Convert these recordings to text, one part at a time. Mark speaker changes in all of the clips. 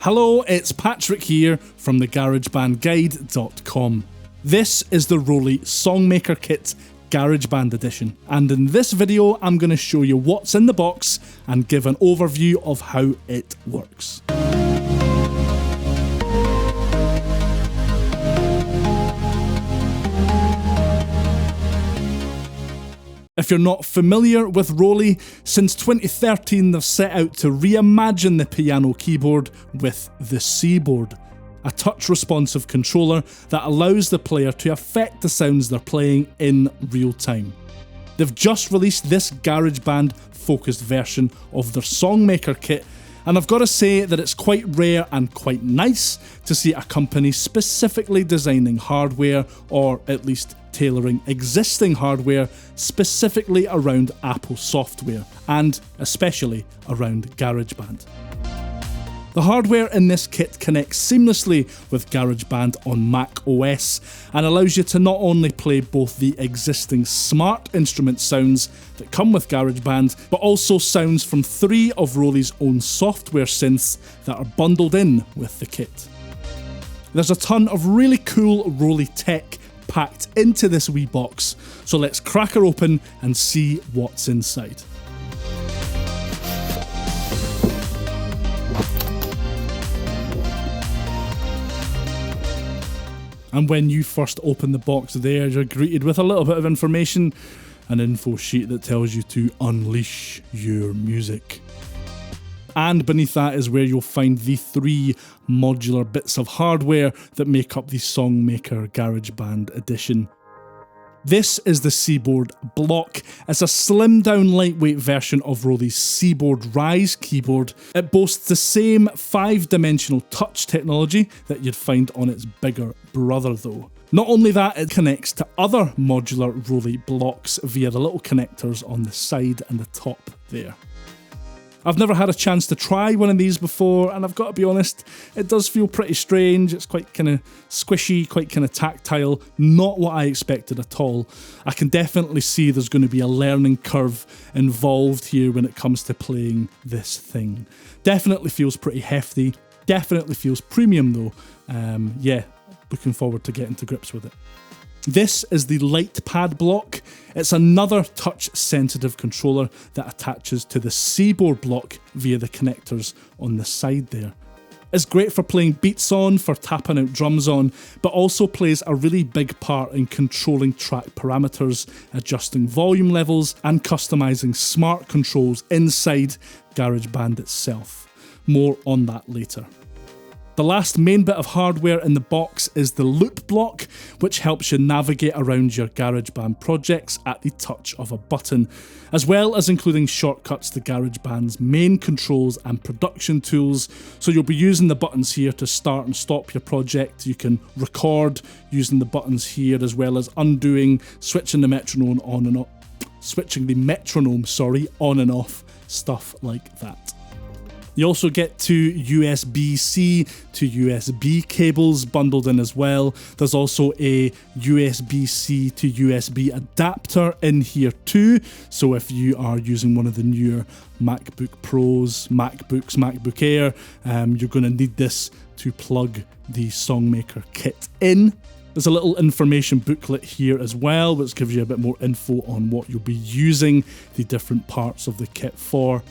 Speaker 1: Hello, it's Patrick here from the GarageBandGuide.com. This is the ROLI Songmaker Kit GarageBand Edition, and in this video I'm going to show you what's in the box and give an overview of how it works. If you're not familiar with ROLI, since 2013 they've set out to reimagine the piano keyboard with the C-board, a touch-responsive controller that allows the player to affect the sounds they're playing in real time. They've just released this GarageBand-focused version of their Songmaker kit, and I've got to say that it's quite rare and quite nice to see a company specifically designing hardware, or at least tailoring existing hardware specifically around Apple software, and especially around GarageBand. The hardware in this kit connects seamlessly with GarageBand on Mac OS and allows you to not only play both the existing smart instrument sounds that come with GarageBand, but also sounds from 3 of ROLI's own software synths that are bundled in with the kit. There's a ton of really cool ROLI tech packed into this wee box, so let's crack her open and see what's inside. And when you first open the box there, you're greeted with a little bit of information, an info sheet that tells you to unleash your music. And beneath that is where you'll find the 3 modular bits of hardware that make up the Songmaker GarageBand Edition. This is the C-board block. It's a slimmed down lightweight version of ROLI's C-board Rise keyboard. It boasts the same 5-dimensional touch technology that you'd find on its bigger brother though. Not only that, it connects to other modular ROLI blocks via the little connectors on the side and the top there. I've never had a chance to try one of these before, and I've got to be honest, it does feel pretty strange. It's quite kind of squishy, quite kind of tactile, not what I expected at all. I can definitely see there's going to be a learning curve involved here when it comes to playing this thing. Definitely feels pretty hefty, definitely feels premium though. Yeah, looking forward to getting to grips with it. This is the Lightpad block. It's another touch-sensitive controller that attaches to the C-board block via the connectors on the side there. It's great for playing beats on, for tapping out drums on, but also plays a really big part in controlling track parameters, adjusting volume levels, and customizing smart controls inside GarageBand itself. More on that later. The last main bit of hardware in the box is the loop block, which helps you navigate around your GarageBand projects at the touch of a button, as well as including shortcuts to GarageBand's main controls and production tools. So you'll be using the buttons here to start and stop your project. You can record using the buttons here, as well as undoing, switching the metronome on and off, on and off, stuff like that. You also get 2 USB-C to USB cables bundled in as well. There's also a USB-C to USB adapter in here too. So if you are using one of the newer MacBook Pros, MacBooks, MacBook Air, you're going to need this to plug the Songmaker kit in. There's a little information booklet here as well, which gives you a bit more info on what you'll be using the different parts of the kit for.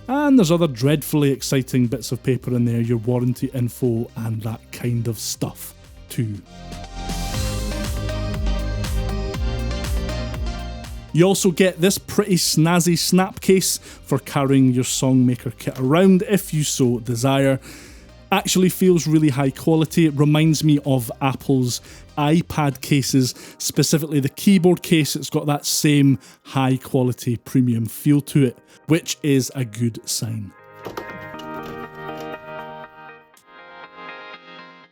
Speaker 1: And there's other dreadfully exciting bits of paper in there, your warranty info and that kind of stuff too. You also get this pretty snazzy snap case for carrying your Songmaker kit around if you so desire. Actually feels really high quality. It reminds me of Apple's iPad cases, specifically the keyboard case. It's got that same high quality premium feel to it, which is a good sign.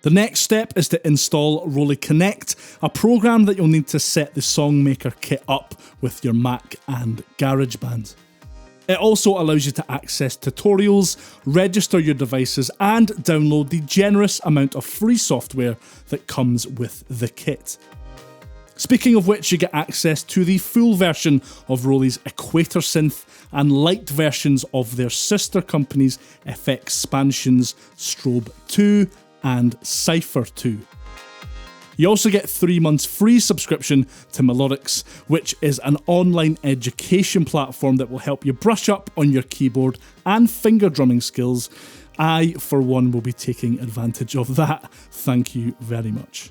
Speaker 1: The next step is to install ROLI Connect, a program that you'll need to set the Songmaker kit up with your Mac and GarageBand. It also allows you to access tutorials, register your devices, and download the generous amount of free software that comes with the kit. Speaking of which, you get access to the full version of ROLI's Equator Synth and light versions of their sister companies FX Spansions, Strobe 2 and Cypher 2. You also get 3 months free subscription to Melodics, which is an online education platform that will help you brush up on your keyboard and finger drumming skills. I, for one, will be taking advantage of that. Thank you very much.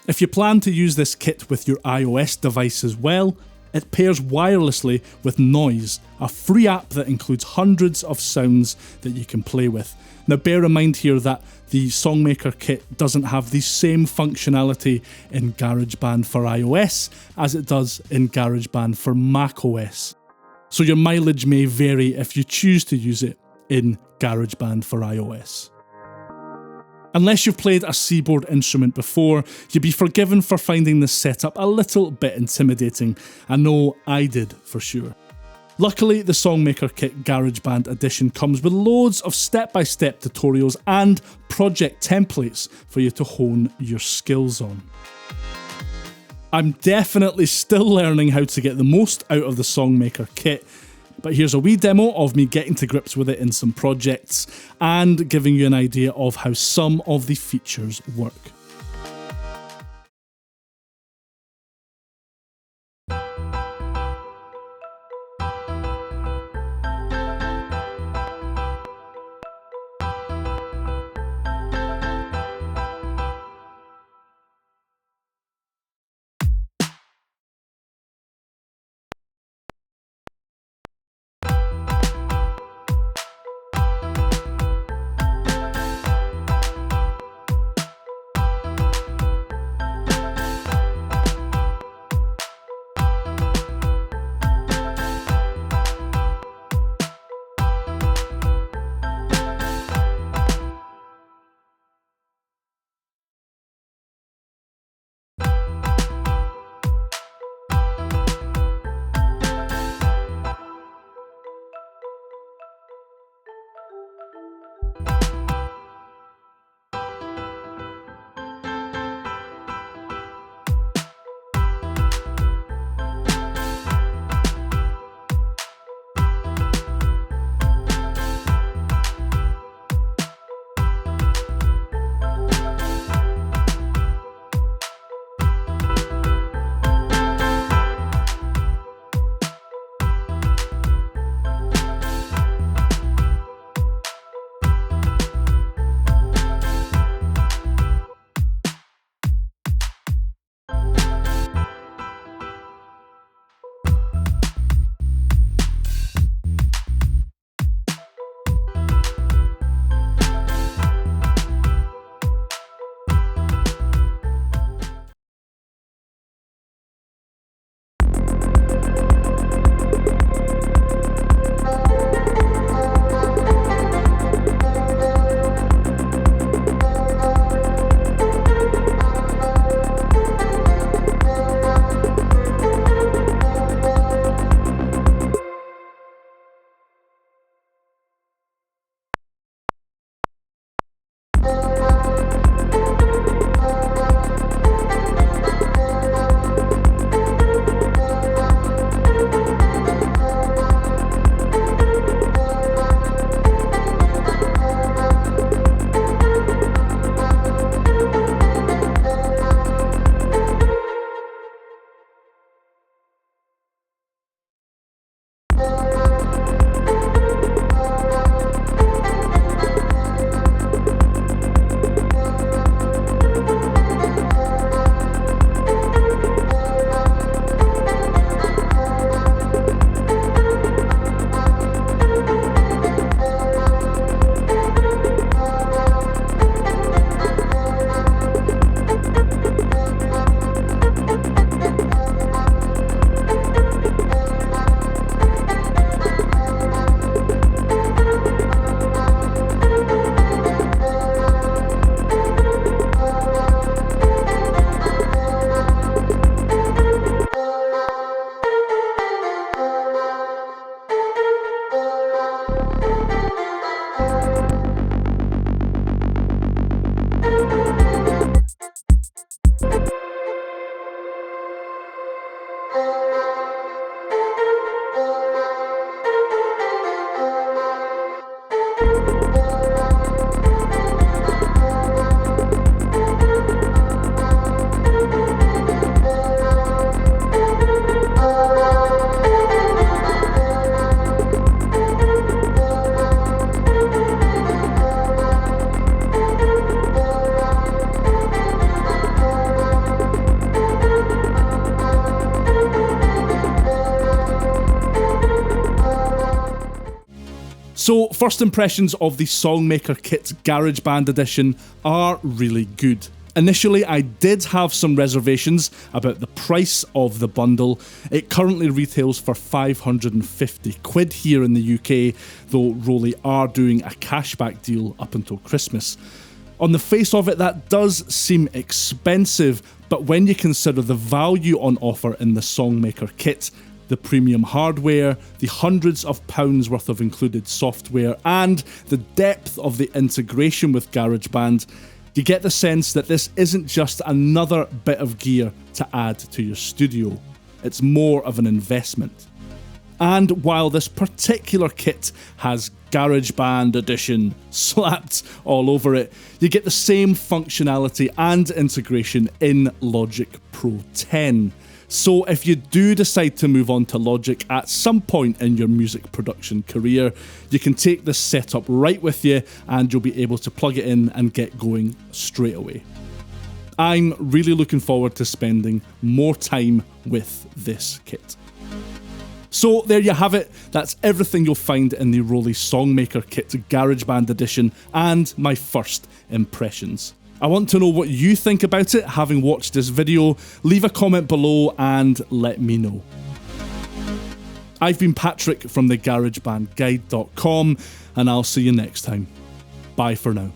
Speaker 1: If you plan to use this kit with your iOS device as well, it pairs wirelessly with Noise, a free app that includes hundreds of sounds that you can play with. Now bear in mind here that the Songmaker kit doesn't have the same functionality in GarageBand for iOS as it does in GarageBand for macOS. So your mileage may vary if you choose to use it in GarageBand for iOS. Unless you've played a seaboard instrument before, you'd be forgiven for finding this setup a little bit intimidating. I know I did for sure. Luckily, the Songmaker Kit GarageBand edition comes with loads of step-by-step tutorials and project templates for you to hone your skills on. I'm definitely still learning how to get the most out of the Songmaker Kit, but here's a wee demo of me getting to grips with it in some projects and giving you an idea of how some of the features work. So first impressions of the Songmaker kit GarageBand edition are really good. Initially, I did have some reservations about the price of the bundle. It currently retails for 550 quid here in the UK, though ROLI are doing a cashback deal up until Christmas. On the face of it, that does seem expensive, but when you consider the value on offer in the Songmaker kit, the premium hardware, the hundreds of pounds worth of included software, and the depth of the integration with GarageBand, you get the sense that this isn't just another bit of gear to add to your studio. It's more of an investment. And while this particular kit has GarageBand Edition slapped all over it, you get the same functionality and integration in Logic Pro 10. So if you do decide to move on to Logic at some point in your music production career, you can take this setup right with you and you'll be able to plug it in and get going straight away. I'm really looking forward to spending more time with this kit. So there you have it, that's everything you'll find in the ROLI Songmaker kit GarageBand edition and my first impressions. I want to know what you think about it, having watched this video. Leave a comment below and let me know. I've been Patrick from the GarageBandGuide.com and I'll see you next time. Bye for now.